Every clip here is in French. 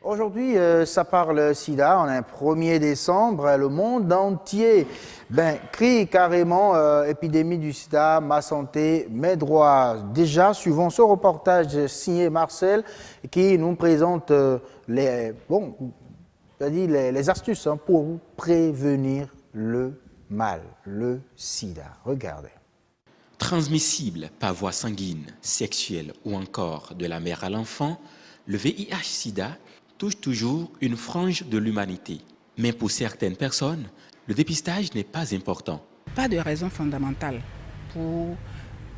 Aujourd'hui, ça parle sida. On est 1er décembre. Le monde entier crie carrément épidémie du sida, ma santé, mes droits. Déjà, suivant ce reportage signé Marcel qui nous présente les astuces pour prévenir le mal, le sida. Regardez. Transmissible par voie sanguine, sexuelle ou encore de la mère à l'enfant, le VIH-Sida touche toujours une frange de l'humanité. Mais pour certaines personnes, le dépistage n'est pas important. Pas de raison fondamentale pour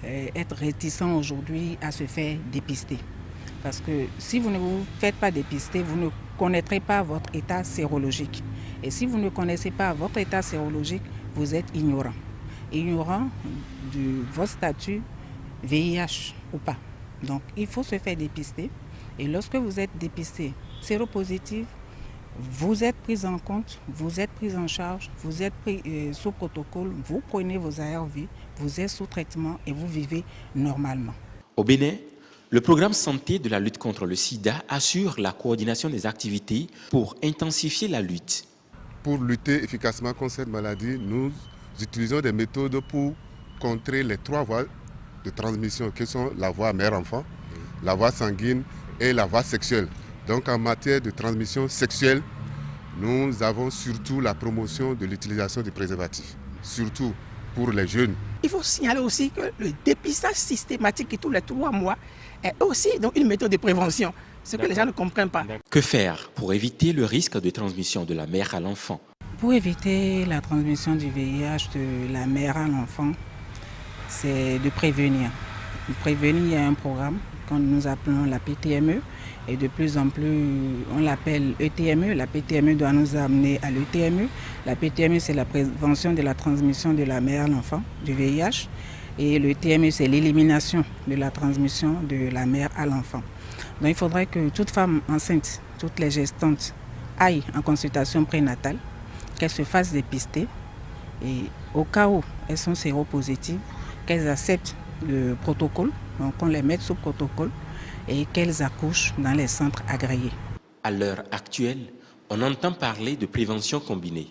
être réticent aujourd'hui à se faire dépister. Parce que si vous ne vous faites pas dépister, vous ne connaîtrez pas votre état sérologique. Et si vous ne connaissez pas votre état sérologique, vous êtes ignorant. Ignorant de votre statut VIH ou pas. Donc il faut se faire dépister. Et lorsque vous êtes dépisté séropositif, vous êtes pris en compte, vous êtes pris en charge, vous êtes pris sous protocole, vous prenez vos ARV, vous êtes sous traitement et vous vivez normalement. Au Bénin, le programme santé de la lutte contre le sida assure la coordination des activités pour intensifier la lutte. Pour lutter efficacement contre cette maladie, nous utilisons des méthodes pour contrer les 3 voies de transmission qui sont la voie mère-enfant, la voie sanguine et la voie sexuelle. Donc en matière de transmission sexuelle, nous avons surtout la promotion de l'utilisation des préservatifs, surtout pour les jeunes. Il faut signaler aussi que le dépistage systématique tous les 3 mois est aussi donc une méthode de prévention, ce que les gens ne comprennent pas. Que faire pour éviter le risque de transmission de la mère à l'enfant? Pour éviter la transmission du VIH de la mère à l'enfant, c'est de prévenir. De prévenir, il y a un programme que nous appelons la PTME et de plus en plus on l'appelle ETME. La PTME doit nous amener à l'ETME. La PTME, c'est la prévention de la transmission de la mère à l'enfant, du VIH. Et le TME, c'est l'élimination de la transmission de la mère à l'enfant. Donc il faudrait que toute femme enceinte, toutes les gestantes aillent en consultation prénatale, qu'elles se fassent dépister et au cas où elles sont séropositives, qu'elles acceptent le protocole, donc on les mette sous protocole et qu'elles accouchent dans les centres agréés. À l'heure actuelle, on entend parler de prévention combinée.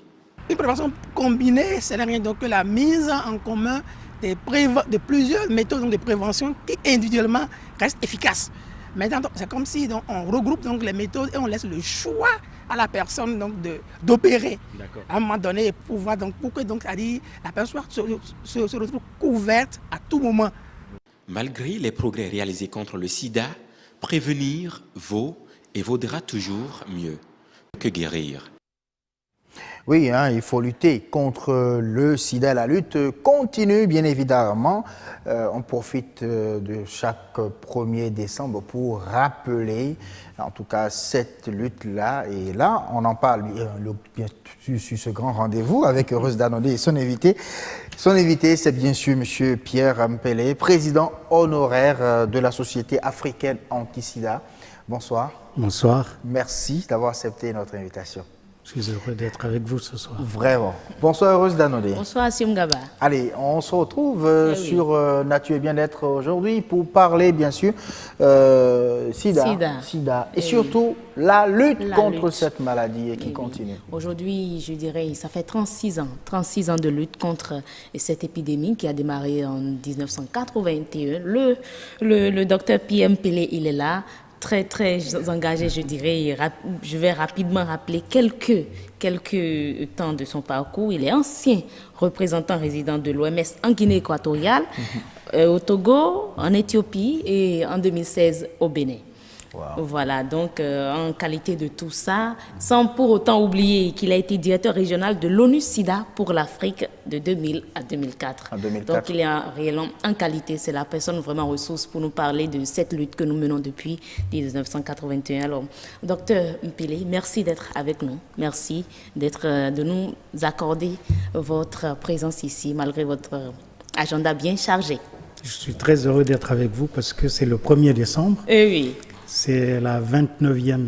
Une prévention combinée, c'est rien d'autre que la mise en commun de plusieurs méthodes de prévention qui individuellement restent efficaces. Maintenant, c'est comme si on regroupe donc les méthodes et on laisse le choix à la personne d'opérer à un moment donné pour que la personne se retrouve couverte à tout moment. Malgré les progrès réalisés contre le sida, prévenir vaut et vaudra toujours mieux que guérir. Oui, il faut lutter contre le sida. La lutte continue, bien évidemment. On profite de chaque 1er décembre pour rappeler, en tout cas, cette lutte-là. Et là, on en parle bien sur ce grand rendez-vous avec Heureuse Danodé et son invité. Son invité, c'est bien sûr M. Pierre Mpele, président honoraire de la Société africaine anti-sida. Bonsoir. Bonsoir. Merci d'avoir accepté notre invitation. Je suis heureux d'être avec vous ce soir. Vraiment. Bonsoir, Heureuse Danodé. Bonsoir, Assim Gaba. Allez, on se retrouve sur Nature et Bien-être aujourd'hui pour parler, bien sûr, sida. Et surtout, la lutte contre cette maladie qui continue. Aujourd'hui, je dirais, ça fait 36 ans de lutte contre cette épidémie qui a démarré en 1981. Le docteur Pierre Mpele, il est là. Très, très engagé, je dirais. Je vais rapidement rappeler quelques temps de son parcours. Il est ancien représentant résident de l'OMS en Guinée équatoriale, au Togo, en Éthiopie et en 2016 au Bénin. Wow. Voilà, donc en qualité de tout ça, sans pour autant oublier qu'il a été directeur régional de l'ONU-SIDA pour l'Afrique de 2000 à 2004. Donc il est réellement en qualité, c'est la personne vraiment ressource pour nous parler de cette lutte que nous menons depuis 1981. Alors, docteur Mpele, merci d'être avec nous. Merci de nous accorder votre présence ici, malgré votre agenda bien chargé. Je suis très heureux d'être avec vous parce que c'est le 1er décembre. Oui. C'est la 29e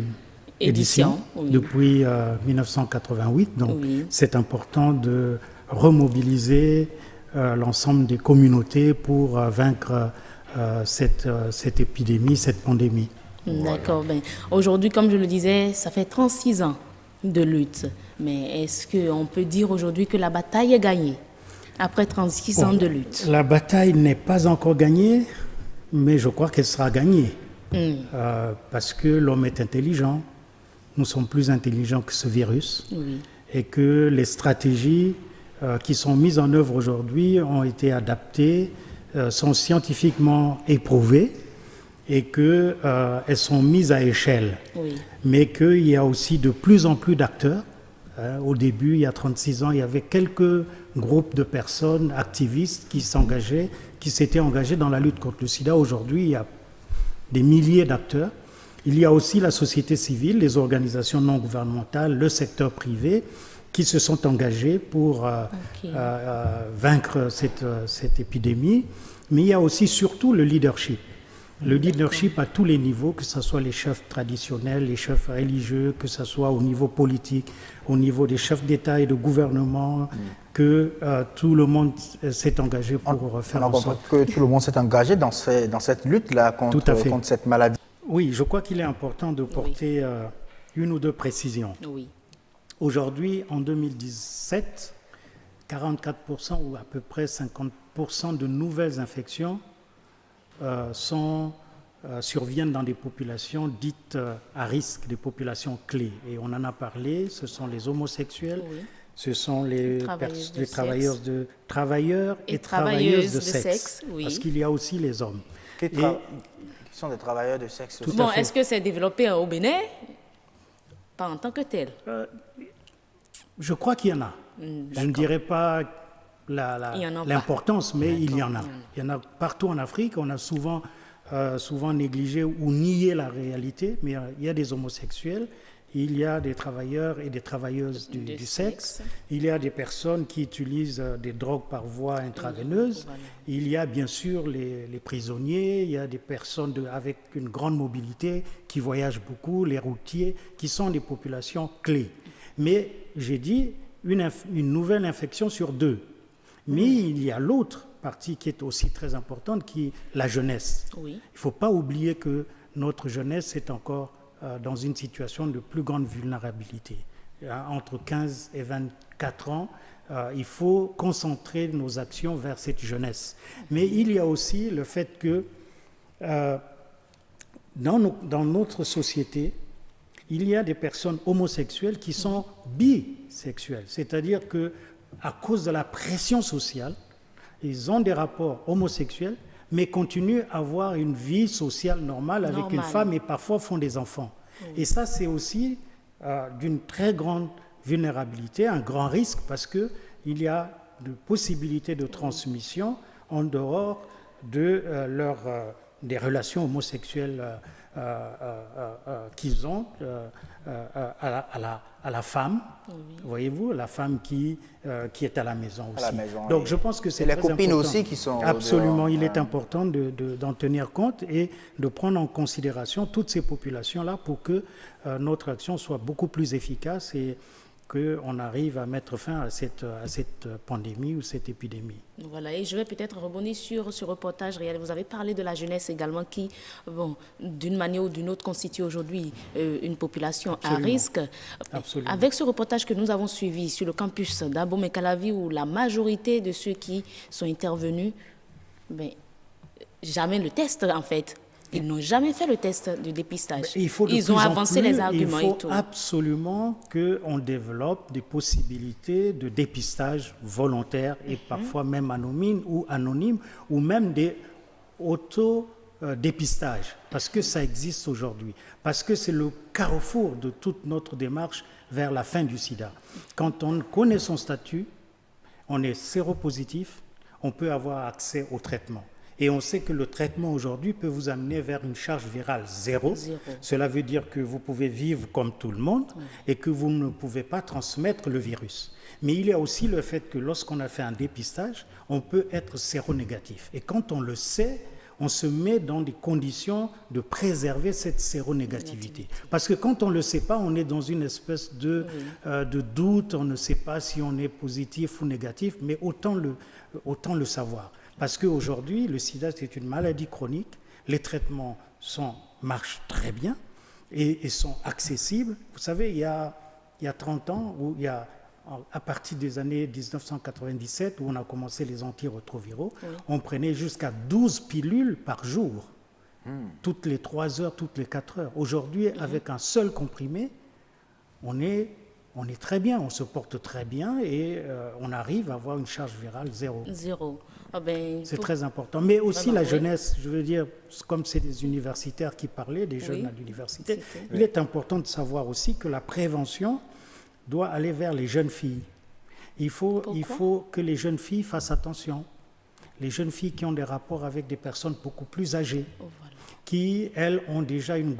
édition depuis 1988. Donc, c'est important de remobiliser l'ensemble des communautés pour vaincre cette épidémie, cette pandémie. D'accord. Ben, aujourd'hui, comme je le disais, ça fait 36 ans de lutte. Mais est-ce qu'on peut dire aujourd'hui que la bataille est gagnée après 36 ans de lutte? La bataille n'est pas encore gagnée, mais je crois qu'elle sera gagnée. Parce que l'homme est intelligent. Nous sommes plus intelligents que ce virus. Oui. Et que les stratégies qui sont mises en œuvre aujourd'hui ont été adaptées, sont scientifiquement éprouvées et qu'elles sont mises à échelle. Oui. Mais qu'il y a aussi de plus en plus d'acteurs. Au début, il y a 36 ans, il y avait quelques groupes de personnes activistes qui s'étaient engagés dans la lutte contre le sida. Aujourd'hui, il y a des milliers d'acteurs. Il y a aussi la société civile, les organisations non gouvernementales, le secteur privé qui se sont engagés pour vaincre cette épidémie. Mais il y a aussi surtout le leadership. Le leadership à tous les niveaux, que ce soit les chefs traditionnels, les chefs religieux, que ce soit au niveau politique, au niveau des chefs d'État et de gouvernement, que tout le monde s'est engagé pour faire en sorte que tout le monde s'est engagé dans cette lutte-là contre cette maladie. Oui, je crois qu'il est important de porter une ou deux précisions. Oui. Aujourd'hui, en 2017, 44% ou à peu près 50% de nouvelles infections surviennent dans des populations dites à risque, des populations clés. Et on en a parlé, ce sont les homosexuels, ce sont les travailleurs et travailleuses de sexe. Oui. Parce qu'il y a aussi les hommes. Qui sont des travailleurs de sexe aussi. Bon, est-ce que c'est développé au Bénin? Pas en tant que tel. Je crois qu'il y en a. Je ne dirais pas l'importance, mais il y en a. Il y en a partout en Afrique. On a souvent négligé ou nié la réalité, mais il y a des homosexuels, il y a des travailleurs et des travailleuses du sexe, il y a des personnes qui utilisent des drogues par voie intraveineuse, il y a bien sûr les prisonniers, il y a des personnes avec une grande mobilité qui voyagent beaucoup, les routiers, qui sont des populations clés. Mais j'ai dit une nouvelle infection sur 2. Mais il y a l'autre partie qui est aussi très importante, qui est la jeunesse. Oui. Il ne faut pas oublier que notre jeunesse est encore dans une situation de plus grande vulnérabilité. Entre 15 et 24 ans, il faut concentrer nos actions vers cette jeunesse. Mais il y a aussi le fait que dans notre société, il y a des personnes homosexuelles qui sont bisexuelles. C'est-à-dire qu'à cause de la pression sociale, ils ont des rapports homosexuels, mais continuent à avoir une vie sociale normale avec une femme et parfois font des enfants. Et ça, c'est aussi d'une très grande vulnérabilité, un grand risque, parce qu'il y a de possibilités de transmission en dehors de des relations homosexuelles qu'ils ont à la femme, voyez-vous, la femme qui est à la maison aussi. Donc je pense que c'est très important. Les copines aussi qui sont... Absolument, il est important d'en tenir compte et de prendre en considération toutes ces populations-là pour que notre action soit beaucoup plus efficace et qu'on arrive à mettre fin à cette pandémie ou cette épidémie. Voilà, et je vais peut-être rebondir sur ce reportage réel. Vous avez parlé de la jeunesse également qui, d'une manière ou d'une autre, constitue aujourd'hui une population à risque. Absolument. Avec ce reportage que nous avons suivi sur le campus d'Abomey-Calavi, où la majorité de ceux qui sont intervenus, jamais le test en fait. Ils n'ont jamais fait le test de dépistage. Ils ont avancé les arguments et tout. Il faut absolument qu'on développe des possibilités de dépistage volontaire et parfois même anonyme ou même des auto-dépistages, parce que ça existe aujourd'hui, parce que c'est le carrefour de toute notre démarche vers la fin du sida. Quand on connaît son statut, on est séropositif, on peut avoir accès au traitement. Et on sait que le traitement aujourd'hui peut vous amener vers une charge virale zéro. Cela veut dire que vous pouvez vivre comme tout le monde et que vous ne pouvez pas transmettre le virus. Mais il y a aussi le fait que lorsqu'on a fait un dépistage, on peut être séronégatif. Et quand on le sait, on se met dans des conditions de préserver cette séronégativité. Parce que quand on ne le sait pas, on est dans une espèce de doute, on ne sait pas si on est positif ou négatif, mais autant le savoir. Parce qu'aujourd'hui, le sida, c'est une maladie chronique, les traitements sont marchent très bien et sont accessibles. Vous savez, il y a 30 ans, à partir des années 1997, où on a commencé les antirétroviraux, on prenait jusqu'à 12 pilules par jour, toutes les 3 heures, toutes les 4 heures. Aujourd'hui, avec un seul comprimé, on est très bien, on se porte très bien et on arrive à avoir une charge virale zéro. C'est très important. Mais aussi la jeunesse, je veux dire, comme c'est des universitaires qui parlaient, des jeunes à l'université, il est important de savoir aussi que la prévention doit aller vers les jeunes filles. Il faut que les jeunes filles fassent attention. Les jeunes filles qui ont des rapports avec des personnes beaucoup plus âgées, qui, elles, ont déjà une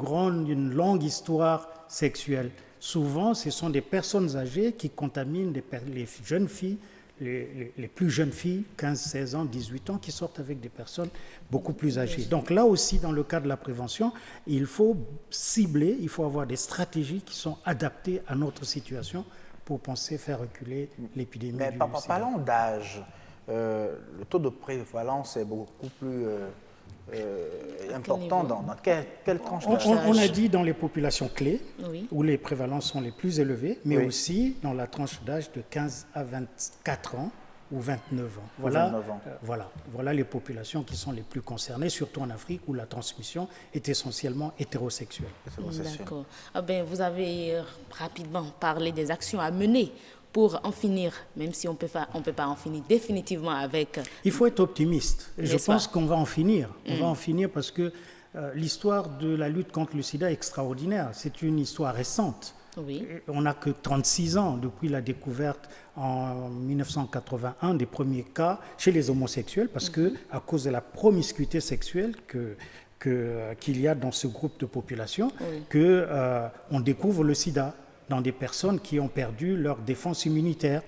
longue histoire sexuelle. Souvent, ce sont des personnes âgées qui contaminent les jeunes filles, les plus jeunes filles, 15, 16 ans, 18 ans, qui sortent avec des personnes beaucoup plus âgées. Donc là aussi, dans le cas de la prévention, il faut cibler, il faut avoir des stratégies qui sont adaptées à notre situation pour penser faire reculer l'épidémie du sida. Parlons d'âge. Le taux de prévalence est beaucoup plus important dans quelle tranche d'âge? On a dit dans les populations clés, où les prévalences sont les plus élevées, mais aussi dans la tranche d'âge de 15 à 24 ans ou 29 ans. Voilà les populations qui sont les plus concernées, surtout en Afrique, où la transmission est essentiellement hétérosexuelle. D'accord. Vous avez rapidement parlé des actions à mener pour en finir, même si on peut pas en finir définitivement avec... Il faut être optimiste. Et je pense qu'on va en finir. On va en finir parce que l'histoire de la lutte contre le sida est extraordinaire. C'est une histoire récente. On n'a que 36 ans depuis la découverte en 1981 des premiers cas chez les homosexuels, parce que à cause de la promiscuité sexuelle qu'il y a dans ce groupe de population, on découvre le sida dans des personnes qui ont perdu leur défense immunitaire.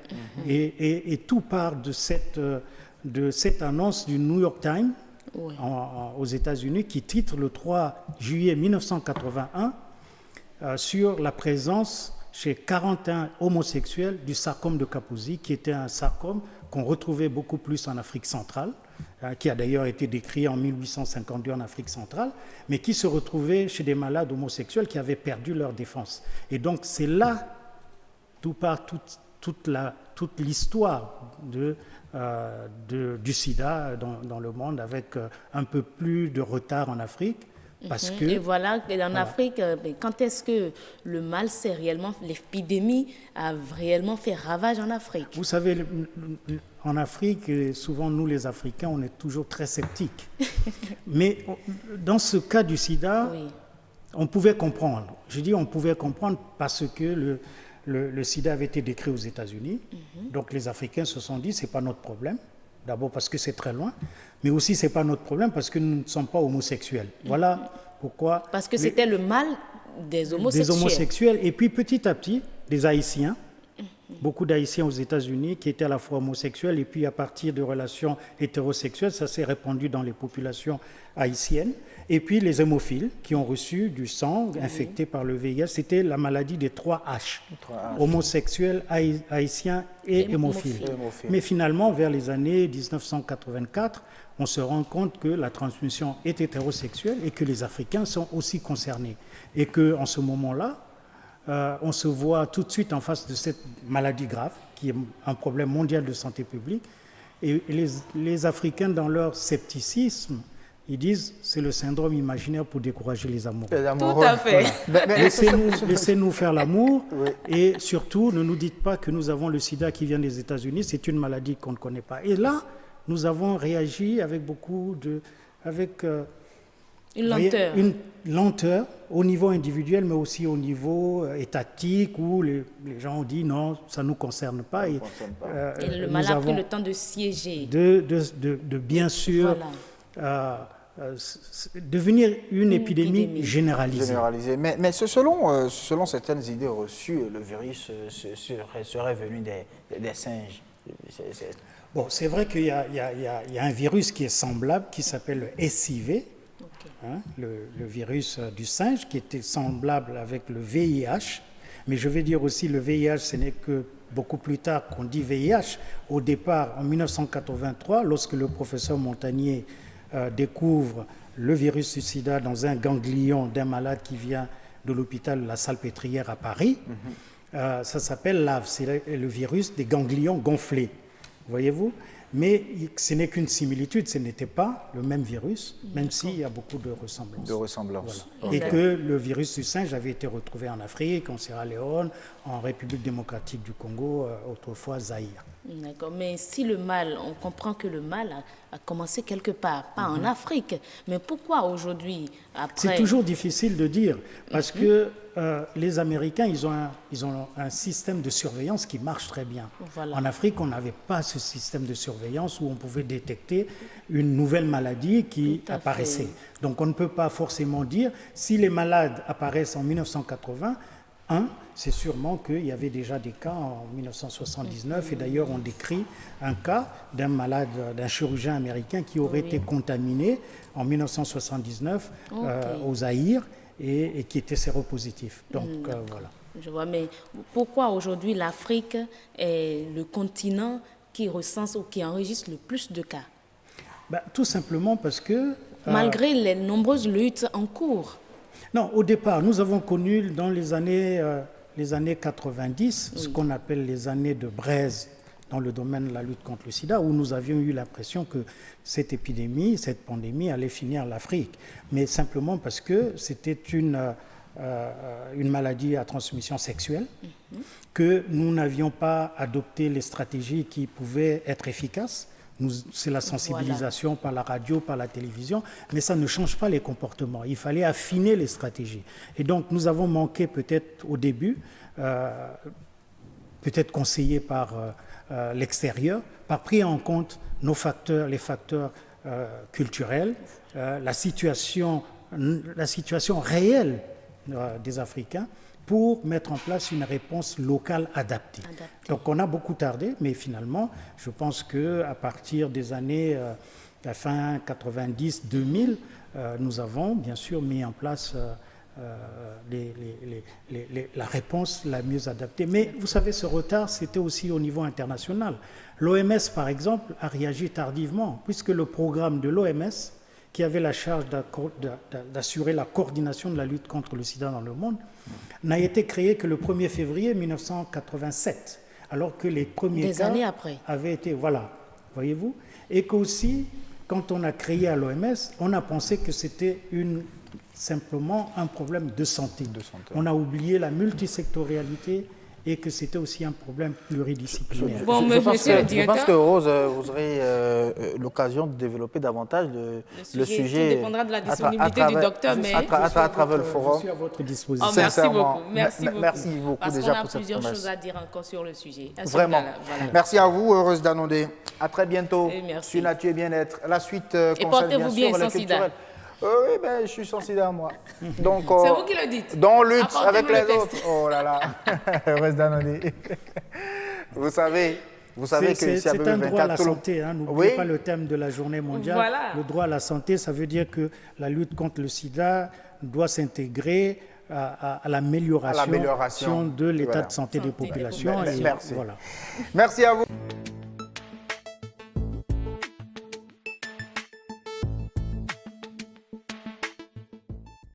Et tout part de cette annonce du New York Times aux États-Unis qui titre le 3 juillet 1981 sur la présence chez 41 homosexuels du sarcome de Kaposi, qui était un sarcome qu'on retrouvait beaucoup plus en Afrique centrale, qui a d'ailleurs été décrit en 1852 en Afrique centrale, mais qui se retrouvait chez des malades homosexuels qui avaient perdu leur défense. Et donc c'est là d'où part toute l'histoire du sida dans le monde, avec un peu plus de retard en Afrique. Parce que, et voilà, en Afrique, quand est-ce que le mal s'est réellement, l'épidémie a réellement fait ravage en Afrique? Vous savez, en Afrique, souvent nous les Africains, on est toujours très sceptiques. Mais dans ce cas du sida, on pouvait comprendre. Je dis on pouvait comprendre parce que le sida avait été décrit aux États-Unis. Donc les Africains se sont dit, c'est pas notre problème. D'abord parce que c'est très loin, mais aussi c'est pas notre problème parce que nous ne sommes pas homosexuels. Voilà pourquoi. Parce que c'était le mal des homosexuels. Des homosexuels, et puis petit à petit, des Haïtiens, beaucoup d'Haïtiens aux États-Unis qui étaient à la fois homosexuels, et puis à partir de relations hétérosexuelles, ça s'est répandu dans les populations haïtiennes. Et puis les hémophiles qui ont reçu du sang infecté par le VIH, c'était la maladie des 3 H, homosexuels, haïtiens et hémophiles. Mais finalement, vers les années 1984, on se rend compte que la transmission est hétérosexuelle et que les Africains sont aussi concernés. Et qu'en ce moment-là, on se voit tout de suite en face de cette maladie grave, qui est un problème mondial de santé publique. Et les Africains, dans leur scepticisme, ils disent c'est le syndrome imaginaire pour décourager les amoureux. Tout à fait. Voilà. Laissez-nous faire l'amour, et surtout ne nous dites pas que nous avons le sida qui vient des États-Unis, c'est une maladie qu'on ne connaît pas. Et là, nous avons réagi avec une lenteur au niveau individuel, mais aussi au niveau étatique, où les gens ont dit non, ça ne nous concerne pas. Et le mal a pris le temps de siéger. De bien sûr devenir une épidémie généralisée. Mais selon certaines idées reçues, le virus serait venu des singes. Bon, c'est vrai qu'il y a un virus qui est semblable, qui s'appelle le SIV, le virus du singe, qui était semblable avec le VIH. Mais je vais dire aussi, le VIH, ce n'est que beaucoup plus tard qu'on dit VIH. Au départ, en 1983, lorsque le professeur Montagnier découvre le virus du sida dans un ganglion d'un malade qui vient de l'hôpital La Salpêtrière à Paris. Ça s'appelle LAV, c'est le virus des ganglions gonflés, voyez-vous. Mais ce n'est qu'une similitude, ce n'était pas le même virus, même s'il y a beaucoup de ressemblances. Voilà. Et que le virus du singe avait été retrouvé en Afrique, en Sierra Leone, en République démocratique du Congo, autrefois Zaïre. D'accord, mais si le mal, on comprend que le mal a commencé quelque part, pas en Afrique, mais pourquoi aujourd'hui, après... C'est toujours difficile de dire, parce que les Américains, ils ont un système de surveillance qui marche très bien. Voilà. En Afrique, on n'avait pas ce système de surveillance où on pouvait détecter une nouvelle maladie qui apparaissait. Donc on ne peut pas forcément dire, si les malades apparaissent en 1981, c'est sûrement qu'il y avait déjà des cas en 1979, et d'ailleurs on décrit un cas d'un malade, d'un chirurgien américain qui aurait été contaminé en 1979 au Zaïre et qui était séropositif. Donc voilà. Je vois, mais pourquoi aujourd'hui l'Afrique est le continent qui recense ou qui enregistre le plus de cas? Tout simplement parce que... malgré les nombreuses luttes en cours. Non, au départ, nous avons connu dans les années 90, ce qu'on appelle les années de braise dans le domaine de la lutte contre le sida, où nous avions eu l'impression que cette épidémie, cette pandémie allait finir l'Afrique. Mais simplement parce que c'était une maladie à transmission sexuelle, que nous n'avions pas adopté les stratégies qui pouvaient être efficaces. C'est la sensibilisation par la radio, par la télévision, mais ça ne change pas les comportements. Il fallait affiner les stratégies. Et donc, nous avons manqué peut-être au début, peut-être conseillés par l'extérieur, par pris en compte nos facteurs, les facteurs culturels, la situation réelle des Africains, pour mettre en place une réponse locale adaptée. Donc on a beaucoup tardé, mais finalement, je pense qu'à partir des années fin 90-2000, nous avons bien sûr mis en place la réponse la mieux adaptée. Mais vous savez, ce retard, c'était aussi au niveau international. L'OMS, par exemple, a réagi tardivement, puisque le programme de l'OMS, qui avait la charge d'assurer la coordination de la lutte contre le sida dans le monde, n'a été créé que le 1er février 1987, alors que les premiers cas années après avaient été... Voilà, voyez-vous. Et qu'aussi, quand on a créé à l'OMS, on a pensé que c'était simplement un problème de santé. On a oublié la multisectorialité et que c'était aussi un problème pluridisciplinaire. Je pense que Rose, vous aurez l'occasion de développer davantage le sujet. Tout dépendra de la disponibilité du docteur, mais à travers le forum. Je suis à votre disposition. Merci beaucoup. Merci beaucoup. Parce déjà pour cette promesse. Parce qu'on a plusieurs choses à dire encore sur le sujet. Vraiment. Voilà. Merci à vous, Heureuse Danondé. À très bientôt. Sur Nature et Bien-être. La suite concerne portez-vous bien sans sida. Oui, je suis sans sida, moi. Donc, c'est vous qui le dites. Donc, lutte avec les autres. Oh là là. Heureuse Danondé. Vous savez que c'est un droit à la santé. N'oubliez pas le thème de la journée mondiale. Voilà. Le droit à la santé, ça veut dire que la lutte contre le sida doit s'intégrer à l'amélioration de l'état de santé des populations. Merci. Merci à vous.